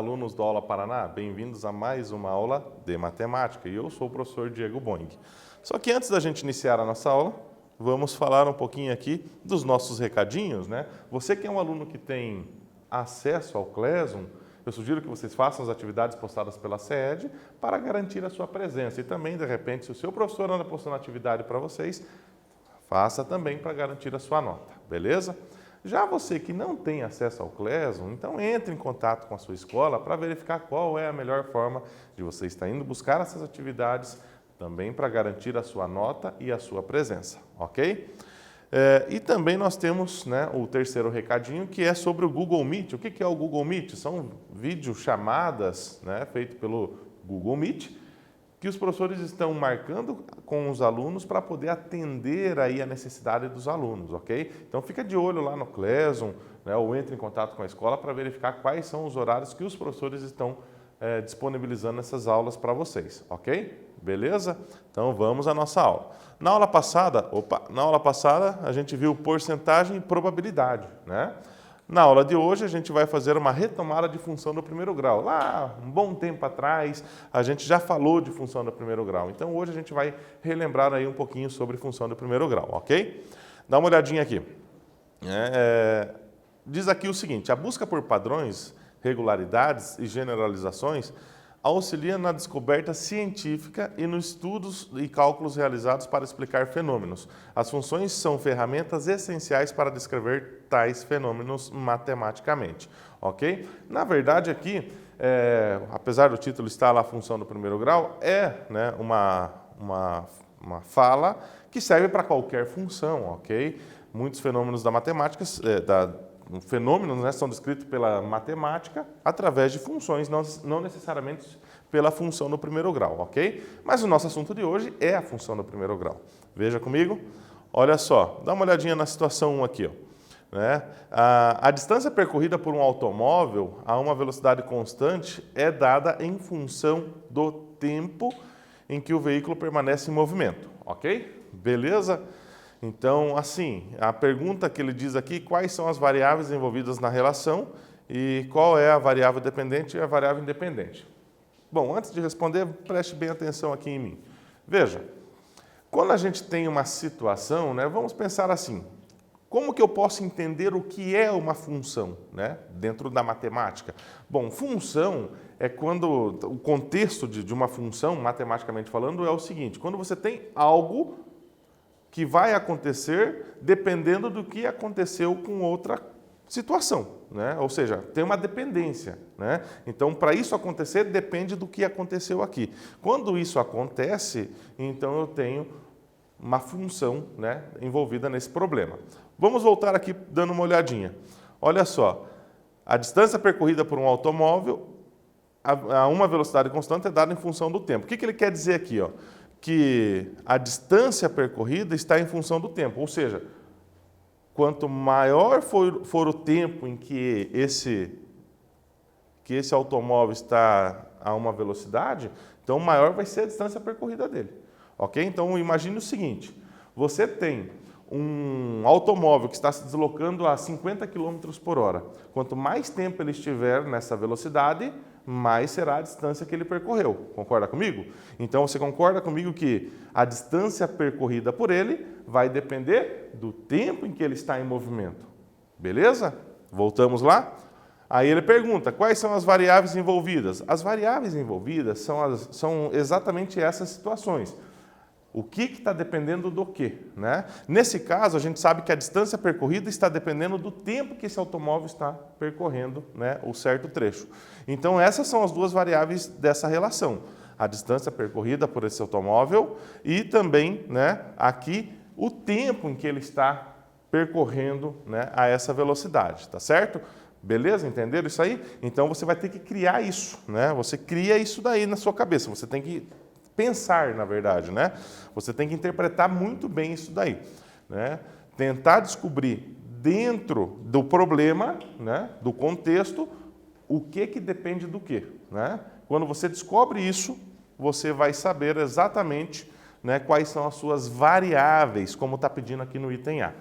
alunos do Aula Paraná, bem-vindos a mais uma aula de matemática e eu sou o professor Diego Boing. Só que antes da gente iniciar a nossa aula, vamos falar um pouquinho aqui dos nossos recadinhos, né? Você que é um aluno que tem acesso ao Classroom, eu sugiro que vocês façam as atividades postadas pela SED para garantir a sua presença e também, de repente, se o seu professor anda postando atividade para vocês, faça também para garantir a sua nota, beleza? Já você que não tem acesso ao Classroom, então entre em contato com a sua escola para verificar qual é a melhor forma de você estar indo buscar essas atividades também para garantir a sua nota e a sua presença, ok? E também nós temos, né, o terceiro recadinho, que é sobre o Google Meet. O que é o Google Meet? São videochamadas, né, feitas pelo Google Meet, que os professores estão marcando com os alunos para poder atender aí a necessidade dos alunos, ok? Então fica de olho lá no Classroom, né, ou entre em contato com a escola para verificar quais são os horários que os professores estão disponibilizando essas aulas para vocês, ok? Beleza? Então vamos à nossa aula. Na aula passada a gente viu porcentagem e probabilidade, né? Na aula de hoje, a gente vai fazer uma retomada de função do primeiro grau. Lá, um bom tempo atrás, a gente já falou de função do primeiro grau. Então, hoje a gente vai relembrar aí um pouquinho sobre função do primeiro grau, ok? Dá uma olhadinha aqui. Diz aqui o seguinte: a busca por padrões, regularidades e generalizações auxilia na descoberta científica e nos estudos e cálculos realizados para explicar fenômenos. As funções são ferramentas essenciais para descrever tais fenômenos matematicamente, ok? Na verdade, aqui, apesar do título estar lá, função do primeiro grau, né, uma fala que serve para qualquer função, ok? Muitos fenômenos da matemática, fenômenos, né, são descritos pela matemática através de funções, não necessariamente pela função do primeiro grau, ok? Mas o nosso assunto de hoje é a função do primeiro grau. Veja comigo, olha só, dá uma olhadinha na situação 1 aqui, ó, né? A distância percorrida por um automóvel a uma velocidade constante é dada em função do tempo em que o veículo permanece em movimento, ok? Beleza? Então, assim, a pergunta que ele diz aqui, quais são as variáveis envolvidas na relação e qual é a variável dependente e a variável independente? Bom, antes de responder, preste bem atenção aqui em mim. Veja, quando a gente tem uma situação, né, vamos pensar assim, como que eu posso entender o que é uma função, né, dentro da matemática? Bom, função é quando, o contexto de uma função, matematicamente falando, é o seguinte: quando você tem algo que vai acontecer dependendo do que aconteceu com outra situação, né? Ou seja, tem uma dependência, né? Então, para isso acontecer, depende do que aconteceu aqui. Quando isso acontece, então eu tenho uma função, né, envolvida nesse problema. Vamos voltar aqui dando uma olhadinha. Olha só, a distância percorrida por um automóvel a uma velocidade constante é dada em função do tempo. O que ele quer dizer aqui, ó? Que a distância percorrida está em função do tempo, ou seja, quanto maior for o tempo em que esse automóvel está a uma velocidade, então maior vai ser a distância percorrida dele, ok? Então imagine o seguinte: você tem um automóvel que está se deslocando a 50 km por hora. Quanto mais tempo ele estiver nessa velocidade, mais será a distância que ele percorreu. Concorda comigo? Então, você concorda comigo que a distância percorrida por ele vai depender do tempo em que ele está em movimento. Beleza? Voltamos lá? Aí ele pergunta, quais são as variáveis envolvidas? As variáveis envolvidas são exatamente essas situações. O que está dependendo do quê, né? Nesse caso, a gente sabe que a distância percorrida está dependendo do tempo que esse automóvel está percorrendo, né, o certo trecho. Então, essas são as duas variáveis dessa relação. A distância percorrida por esse automóvel e também, né, aqui, o tempo em que ele está percorrendo, né, a essa velocidade, tá certo? Beleza? Entenderam isso aí? Então, você vai ter que criar isso, né? Você cria isso daí na sua cabeça. Você tem que pensar, na verdade, né? Você tem que interpretar muito bem isso daí, né? Tentar descobrir dentro do problema, né, do contexto, o que depende do quê, né? Quando você descobre isso, você vai saber exatamente, né, quais são as suas variáveis, como está pedindo aqui no item A,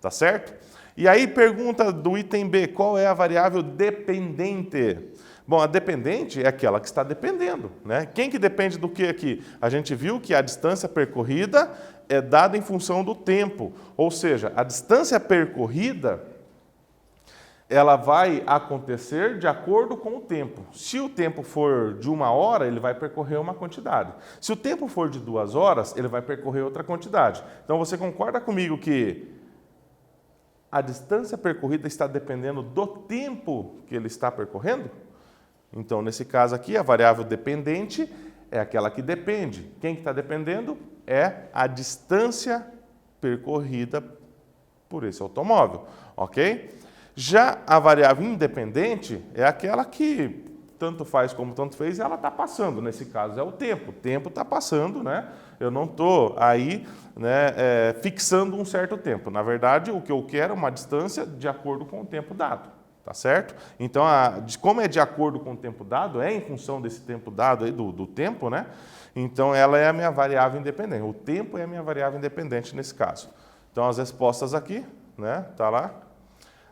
tá certo? E aí pergunta do item B, qual é a variável dependente? Bom, a dependente é aquela que está dependendo, né? Quem que depende do que aqui? A gente viu que a distância percorrida é dada em função do tempo, ou seja, a distância percorrida ela vai acontecer de acordo com o tempo. Se o tempo for de 1 hora, ele vai percorrer uma quantidade. Se o tempo for de 2 horas, ele vai percorrer outra quantidade. Então você concorda comigo que a distância percorrida está dependendo do tempo que ele está percorrendo? Então, nesse caso aqui, a variável dependente é aquela que depende. Quem que está dependendo? É a distância percorrida por esse automóvel, ok? Já a variável independente é aquela que tanto faz como tanto fez e ela está passando. Nesse caso é o tempo. O tempo está passando, né? Eu não estou aí, né, fixando um certo tempo. Na verdade, o que eu quero é uma distância de acordo com o tempo dado. Tá certo? Então, como é de acordo com o tempo dado, é em função desse tempo dado aí, do tempo, né? Então, ela é a minha variável independente. O tempo é a minha variável independente nesse caso. Então, as respostas aqui, né? Tá lá.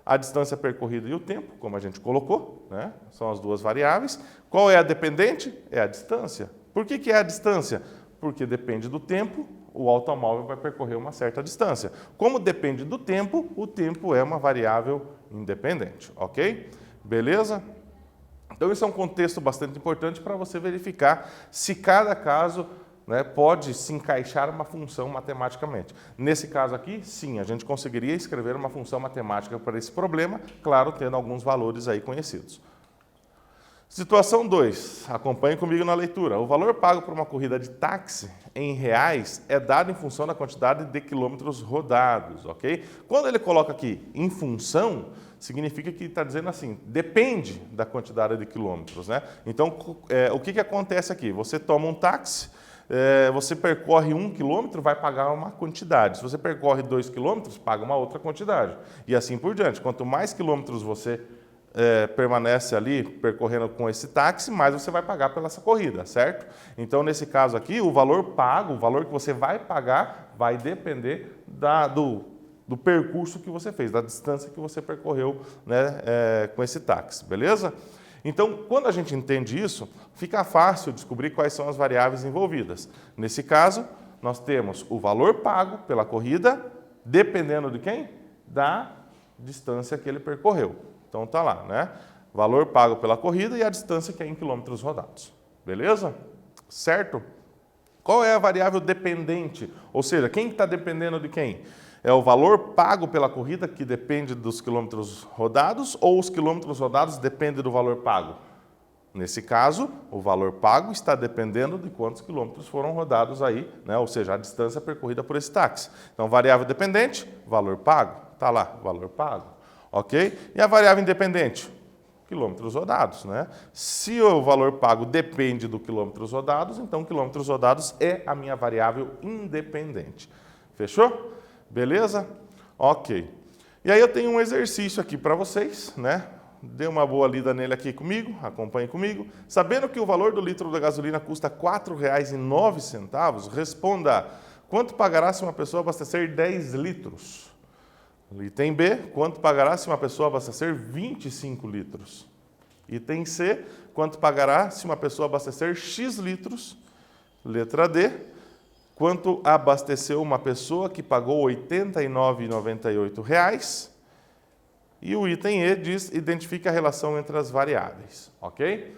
A distância percorrida e o tempo, como a gente colocou, né? São as duas variáveis. Qual é a dependente? É a distância. Por que é a distância? Porque depende do tempo, o automóvel vai percorrer uma certa distância. Como depende do tempo, o tempo é uma variável independente, ok? Beleza? Então, isso é um contexto bastante importante para você verificar se cada caso, né, pode se encaixar uma função matematicamente. Nesse caso aqui, sim, a gente conseguiria escrever uma função matemática para esse problema, claro, tendo alguns valores aí conhecidos. Situação 2, acompanhe comigo na leitura. O valor pago por uma corrida de táxi em reais é dado em função da quantidade de quilômetros rodados, ok? Quando ele coloca aqui em função, significa que está dizendo assim, depende da quantidade de quilômetros, né? Então, o que acontece aqui? Você toma um táxi, você percorre 1 quilômetro, vai pagar uma quantidade. Se você percorre 2 quilômetros, paga uma outra quantidade. E assim por diante. Quanto mais quilômetros você permanece ali percorrendo com esse táxi, mais você vai pagar pela essa corrida, certo? Então, nesse caso aqui, o valor pago, o valor que você vai pagar, vai depender do percurso que você fez, da distância que você percorreu, né, com esse táxi, beleza? Então, quando a gente entende isso, fica fácil descobrir quais são as variáveis envolvidas. Nesse caso, nós temos o valor pago pela corrida, dependendo de quem? Da distância que ele percorreu. Então, tá lá, né? Valor pago pela corrida e a distância que é em quilômetros rodados. Beleza? Certo? Qual é a variável dependente? Ou seja, quem está dependendo de quem? É o valor pago pela corrida, que depende dos quilômetros rodados, ou os quilômetros rodados dependem do valor pago? Nesse caso, o valor pago está dependendo de quantos quilômetros foram rodados aí, né? Ou seja, a distância percorrida por esse táxi. Então, variável dependente, valor pago. Está lá, valor pago. Ok? E a variável independente? Quilômetros rodados, né? Se o valor pago depende do quilômetros rodados, então quilômetros rodados é a minha variável independente. Fechou? Beleza? Ok. E aí eu tenho um exercício aqui para vocês, né? Dê uma boa lida nele aqui comigo, acompanhe comigo. Sabendo que o valor do litro da gasolina custa R$ 4,09, responda: quanto pagará se uma pessoa abastecer 10 litros? Item B, quanto pagará se uma pessoa abastecer 25 litros? Item C, quanto pagará se uma pessoa abastecer X litros? Letra D, quanto abasteceu uma pessoa que pagou R$ 89,98? E o item E diz, identifica a relação entre as variáveis, ok?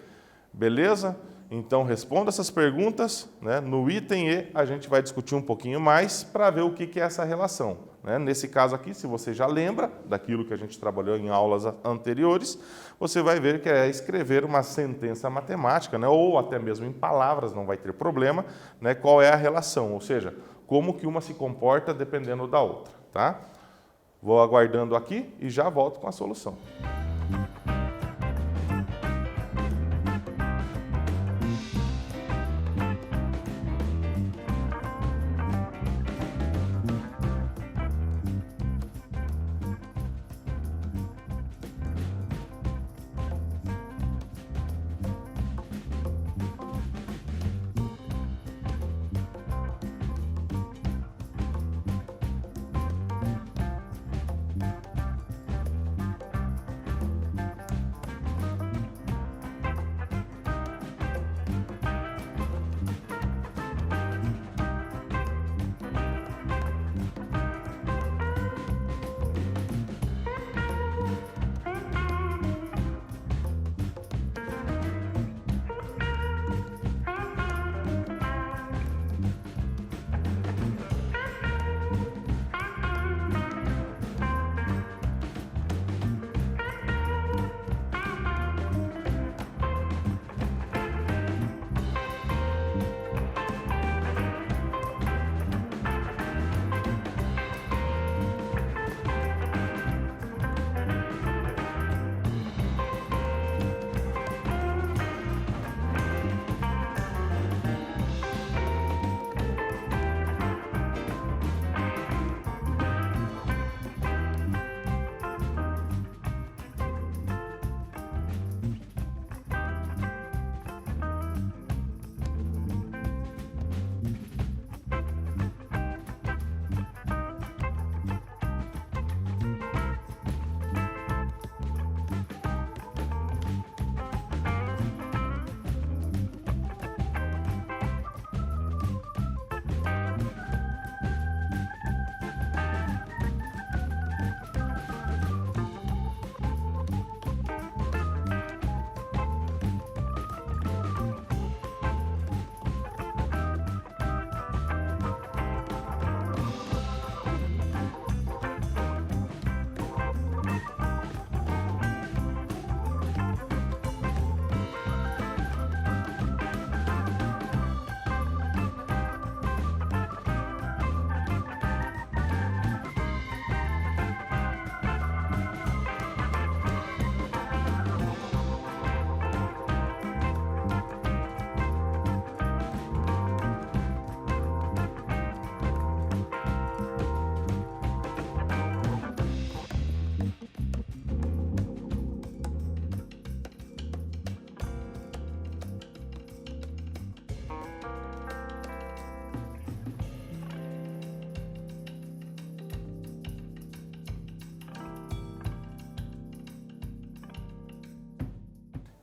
Beleza? Então, responda essas perguntas, né? No item E, a gente vai discutir um pouquinho mais para ver o que é essa relação, né? Nesse caso aqui, se você já lembra daquilo que a gente trabalhou em aulas anteriores, você vai ver que é escrever uma sentença matemática, né? Ou até mesmo em palavras, não vai ter problema, né? Qual é a relação, ou seja, como que uma se comporta dependendo da outra, tá? Vou aguardando aqui e já volto com a solução.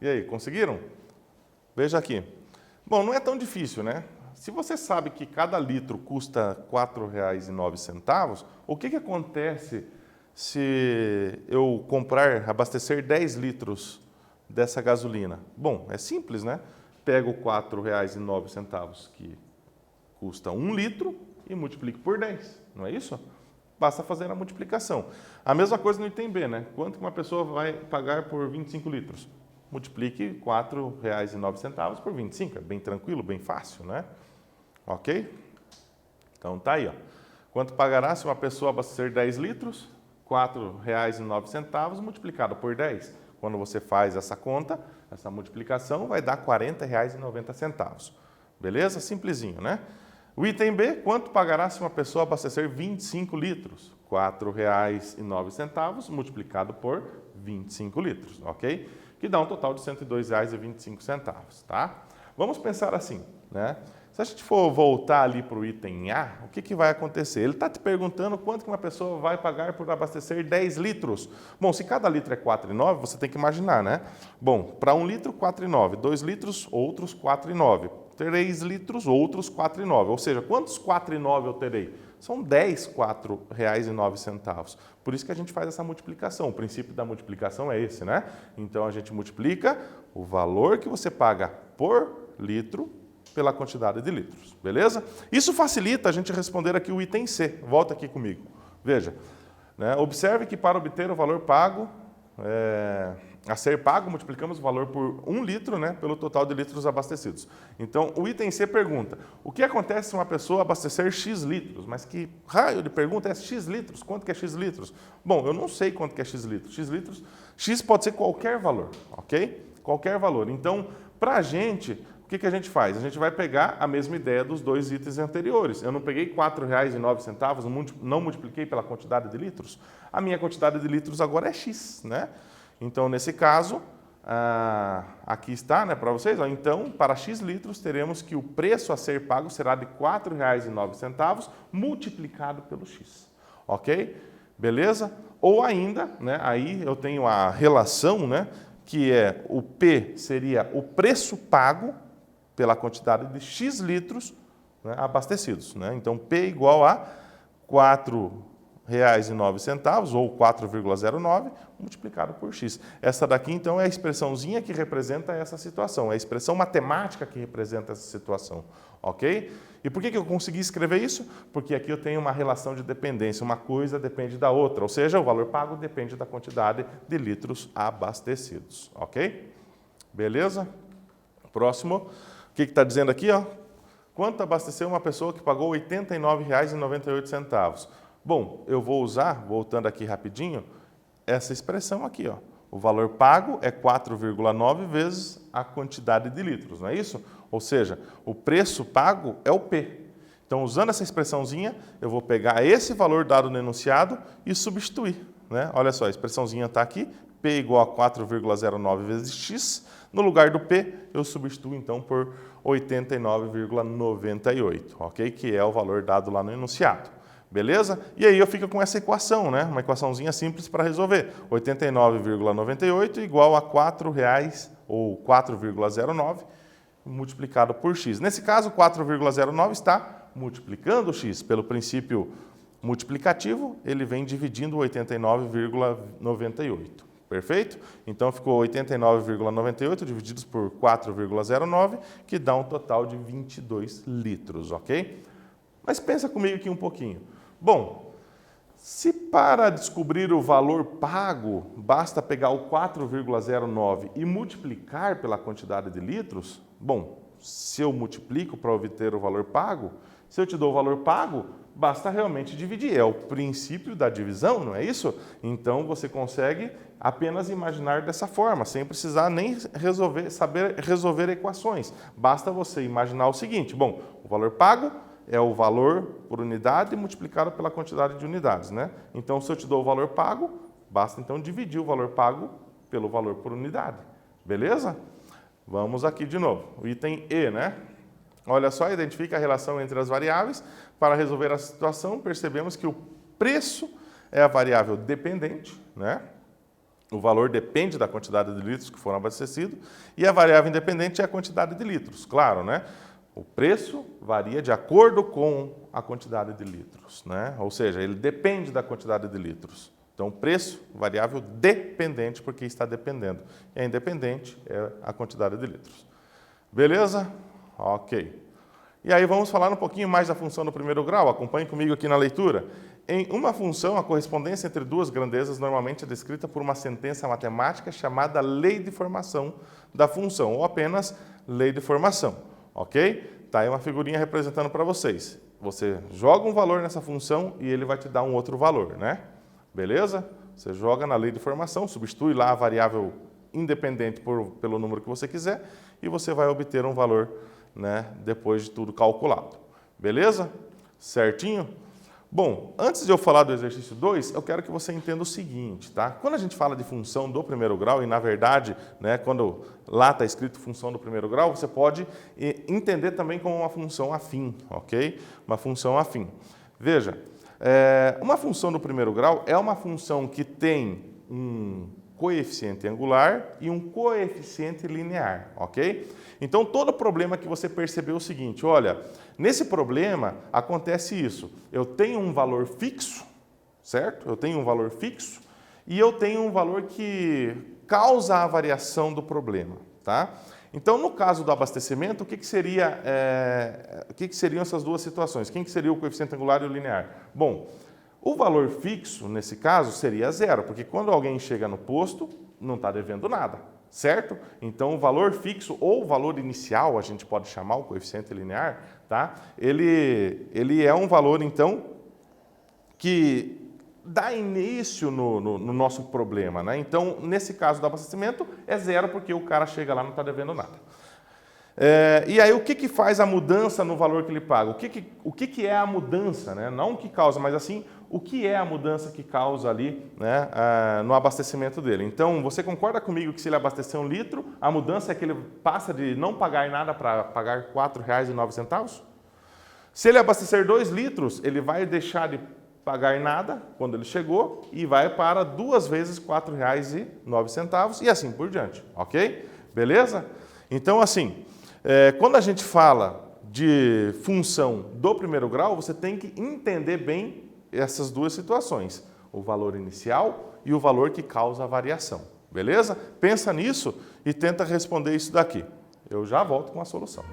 E aí, conseguiram? Veja aqui. Bom, não é tão difícil, né? Se você sabe que cada litro custa R$ 4,09, o que acontece se eu abastecer 10 litros dessa gasolina? Bom, é simples, né? Pego R$ 4,09, que custa 1 litro, e multiplico por 10, não é isso? Basta fazer a multiplicação. A mesma coisa no item B, né? Quanto que uma pessoa vai pagar por 25 litros? Multiplique R$ 4,09 por 25, é bem tranquilo, bem fácil, né? Ok? Então tá aí, ó. Quanto pagará se uma pessoa abastecer 10 litros? R$ 4,09 multiplicado por 10. Quando você faz essa conta, essa multiplicação vai dar R$ 40,90. Beleza? Simplesinho, né? O item B, quanto pagará se uma pessoa abastecer 25 litros? R$ 4,09 multiplicado por 25 litros, ok? Que dá um total de R$ 102,25, tá? Vamos pensar assim, né? Se a gente for voltar ali para o item A, o que vai acontecer? Ele está te perguntando quanto que uma pessoa vai pagar por abastecer 10 litros. Bom, se cada litro é R$ 4,09, você tem que imaginar, né? Bom, para 1 litro, R$ 4,09. 2 litros, outros R$ 4,09. 3 litros, outros R$ 4,09. Ou seja, quantos R$ 4,09 eu terei? São 10 R$ 4,09. Por isso que a gente faz essa multiplicação. O princípio da multiplicação é esse, né? Então, a gente multiplica o valor que você paga por litro pela quantidade de litros, beleza? Isso facilita a gente responder aqui o item C. Volta aqui comigo. Veja, né? Observe que para obter o valor pago, a ser pago, multiplicamos o valor por 1 litro, né, pelo total de litros abastecidos. Então, o item C pergunta, o que acontece se uma pessoa abastecer X litros? Mas que raio de pergunta é X litros? Quanto que é X litros? Bom, eu não sei quanto que é X litros. X pode ser qualquer valor, ok? Qualquer valor. Então, para a gente, o que a gente faz? A gente vai pegar a mesma ideia dos dois itens anteriores. Eu não peguei R$ 4,09, não multipliquei pela quantidade de litros. A minha quantidade de litros agora é X, né? Então, nesse caso, aqui está, né, para vocês. Ó, então, para X litros, teremos que o preço a ser pago será de R$ 4,09 multiplicado pelo X. Ok? Beleza? Ou ainda, né, aí eu tenho a relação, né, que é o P seria o preço pago pela quantidade de X litros, né, abastecidos, né? Então, P igual a R$ 4,09 ou 4,09 multiplicado por X. Essa daqui, então, é a expressãozinha que representa essa situação, é a expressão matemática que representa essa situação, ok? E por que eu consegui escrever isso? Porque aqui eu tenho uma relação de dependência, uma coisa depende da outra, ou seja, o valor pago depende da quantidade de litros abastecidos, ok? Beleza? Próximo. O que está dizendo aqui? Ó? Quanto abasteceu uma pessoa que pagou R$ 89,98? Bom, eu vou usar, voltando aqui rapidinho, essa expressão aqui. Ó. O valor pago é 4,9 vezes a quantidade de litros, não é isso? Ou seja, o preço pago é o P. Então, usando essa expressãozinha, eu vou pegar esse valor dado no enunciado e substituir. Né? Olha só, a expressãozinha está aqui, P igual a 4,09 vezes X. No lugar do P, eu substituo, então, por 89,98, ok? Que é o valor dado lá no enunciado. Beleza? E aí eu fico com essa equação, né? Uma equaçãozinha simples para resolver. 89,98 igual a R$4 ou 4,09 multiplicado por X. Nesse caso, 4,09 está multiplicando X. Pelo princípio multiplicativo, ele vem dividindo 89,98. Perfeito? Então, ficou 89,98 divididos por 4,09, que dá um total de 22 litros, ok? Mas pensa comigo aqui um pouquinho. Bom, se para descobrir o valor pago, basta pegar o 4,09 e multiplicar pela quantidade de litros, bom, se eu multiplico para obter o valor pago, se eu te dou o valor pago, basta realmente dividir. É o princípio da divisão, não é isso? Então, você consegue apenas imaginar dessa forma, sem precisar nem saber resolver equações. Basta você imaginar o seguinte, bom, o valor pago é o valor por unidade multiplicado pela quantidade de unidades, né? Então, se eu te dou o valor pago, basta então dividir o valor pago pelo valor por unidade. Beleza? Vamos aqui de novo. O item E, né? Olha só, identifica a relação entre as variáveis. Para resolver a situação, percebemos que o preço é a variável dependente, né? O valor depende da quantidade de litros que foram abastecidos e a variável independente é a quantidade de litros, claro, né? O preço varia de acordo com a quantidade de litros, né? Ou seja, ele depende da quantidade de litros. Então, o preço, variável dependente, porque está dependendo. E a independente é a quantidade de litros. Beleza? Ok. E aí vamos falar um pouquinho mais da função do primeiro grau. Acompanhe comigo aqui na leitura. Em uma função, a correspondência entre duas grandezas normalmente é descrita por uma sentença matemática chamada lei de formação da função, ou apenas lei de formação, ok? Tá aí uma figurinha representando para vocês. Você joga um valor nessa função e ele vai te dar um outro valor, né? Beleza? Você joga na lei de formação, substitui lá a variável independente pelo número que você quiser e você vai obter um valor, né, depois de tudo calculado. Beleza? Certinho? Bom, antes de eu falar do exercício 2, eu quero que você entenda o seguinte, tá? Quando a gente fala de função do primeiro grau, e na verdade, né, quando lá está escrito função do primeiro grau, você pode entender também como uma função afim, ok? Uma função afim. Veja, uma função do primeiro grau é uma função que tem um coeficiente angular e um coeficiente linear, ok? Então, todo problema que você percebeu é o seguinte, olha, nesse problema acontece isso, eu tenho um valor fixo, certo? Eu tenho um valor fixo e eu tenho um valor que causa a variação do problema, tá? Então, no caso do abastecimento, o que seriam essas duas situações? Quem que seria o coeficiente angular e o linear? Bom, o valor fixo, nesse caso, seria zero, porque quando alguém chega no posto, não está devendo nada, certo? Então, o valor fixo ou o valor inicial, a gente pode chamar o coeficiente linear, tá? Ele é um valor, então, que dá início no nosso problema, né? Então, nesse caso do abastecimento, é zero, porque o cara chega lá e não está devendo nada. E aí, o que faz a mudança no valor que ele paga? O que é a mudança, né? Não o que causa, mas assim, o que é a mudança que causa ali, né, no abastecimento dele? Então, você concorda comigo que se ele abastecer 1 litro, a mudança é que ele passa de não pagar nada para pagar R$ 4,09? Se ele abastecer 2 litros, ele vai deixar de pagar nada quando ele chegou e vai para 2 vezes R$ 4,09 e assim por diante, ok? Beleza? Então, assim, quando a gente fala de função do primeiro grau, você tem que entender bem essas duas situações, o valor inicial e o valor que causa a variação, beleza? Pensa nisso e tenta responder isso daqui. Eu já volto com a solução.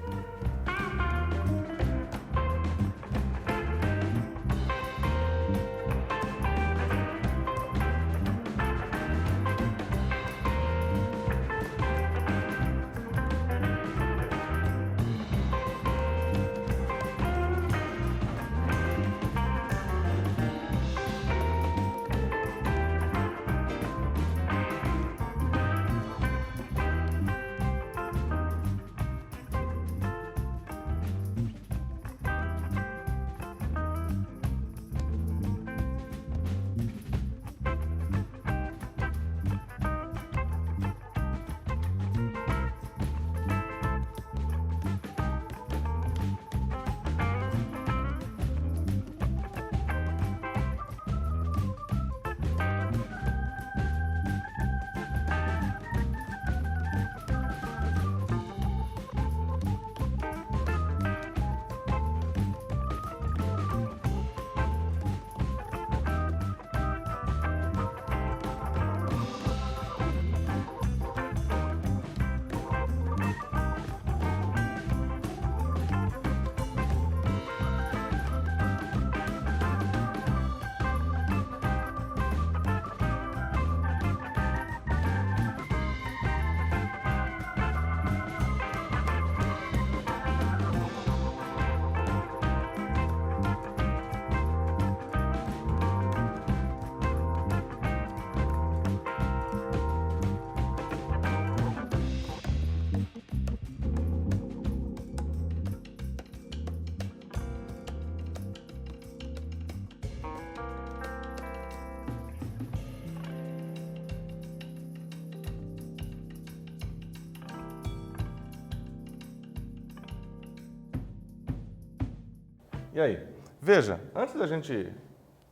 E aí? Veja, antes da gente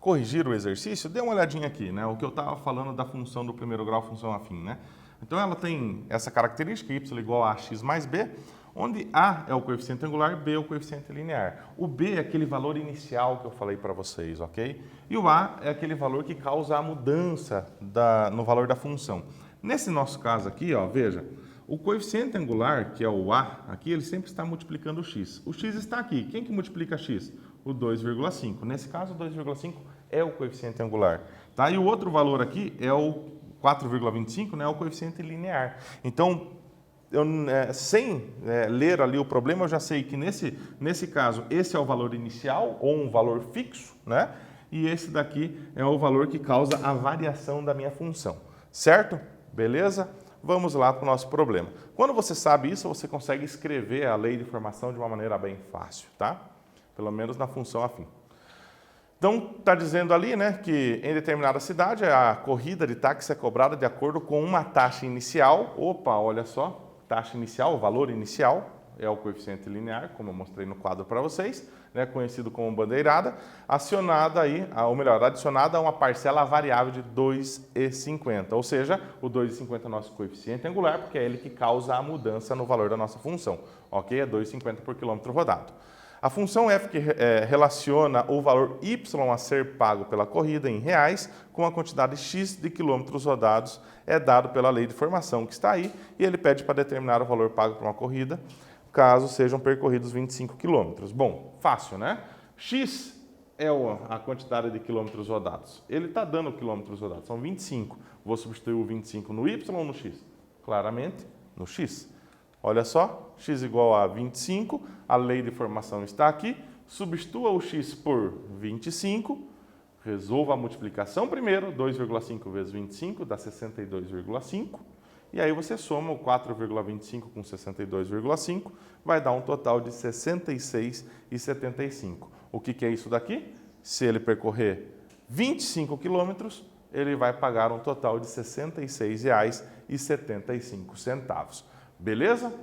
corrigir o exercício, dê uma olhadinha aqui, né? O que eu estava falando da função do primeiro grau, função afim, né? Então ela tem essa característica, y igual a x mais b, onde a é o coeficiente angular, b é o coeficiente linear. O b é aquele valor inicial que eu falei para vocês, ok? E o a é aquele valor que causa a mudança no valor da função. Nesse nosso caso aqui, ó, veja, o coeficiente angular, que é o a, aqui ele sempre está multiplicando o x. O x está aqui. Quem que multiplica x? O 2,5. Nesse caso, o 2,5 é o coeficiente angular. Tá? E o outro valor aqui é o 4,25, né, é o coeficiente linear. Então, sem ler ali o problema, eu já sei que nesse caso, esse é o valor inicial, ou um valor fixo, né? E esse daqui é o valor que causa a variação da minha função. Certo? Beleza? Vamos lá para o nosso problema. Quando você sabe isso, você consegue escrever a lei de formação de uma maneira bem fácil, tá? Pelo menos na função afim. Então, está dizendo ali, né, que em determinada cidade a corrida de táxi é cobrada de acordo com uma taxa inicial. Opa, olha só, taxa inicial, o valor inicial é o coeficiente linear, como eu mostrei no quadro para vocês, né, conhecido como bandeirada, acionada aí, ou melhor, adicionada a uma parcela variável de 2,50. Ou seja, o 2,50 é o nosso coeficiente angular, porque é ele que causa a mudança no valor da nossa função. Ok? É 2,50 por quilômetro rodado. A função f que relaciona o valor y a ser pago pela corrida em reais com a quantidade x de quilômetros rodados é dado pela lei de formação que está aí e ele pede para determinar o valor pago por uma corrida caso sejam percorridos 25 quilômetros. Bom, fácil, né? X é a quantidade de quilômetros rodados. Ele está dando quilômetros rodados, são 25. Vou substituir o 25 no y ou no x? Claramente, no x. Olha só, x igual a 25, a lei de formação está aqui, substitua o x por 25, resolva a multiplicação primeiro, 2,5 vezes 25 dá 62,5, e aí você soma o 4,25 com 62,5, vai dar um total de 66,75. O que é isso daqui? Se ele percorrer 25 quilômetros, ele vai pagar um total de R$ 66,75. Beleza?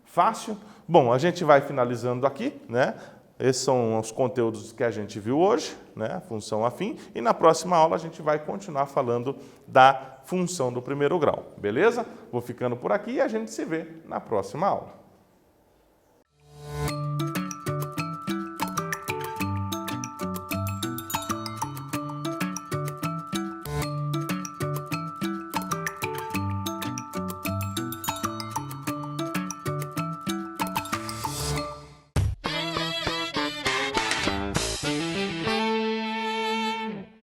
Fácil? Bom, a gente vai finalizando aqui, né? Esses são os conteúdos que a gente viu hoje, né? Função afim. E na próxima aula a gente vai continuar falando da função do primeiro grau. Beleza? Vou ficando por aqui e a gente se vê na próxima aula.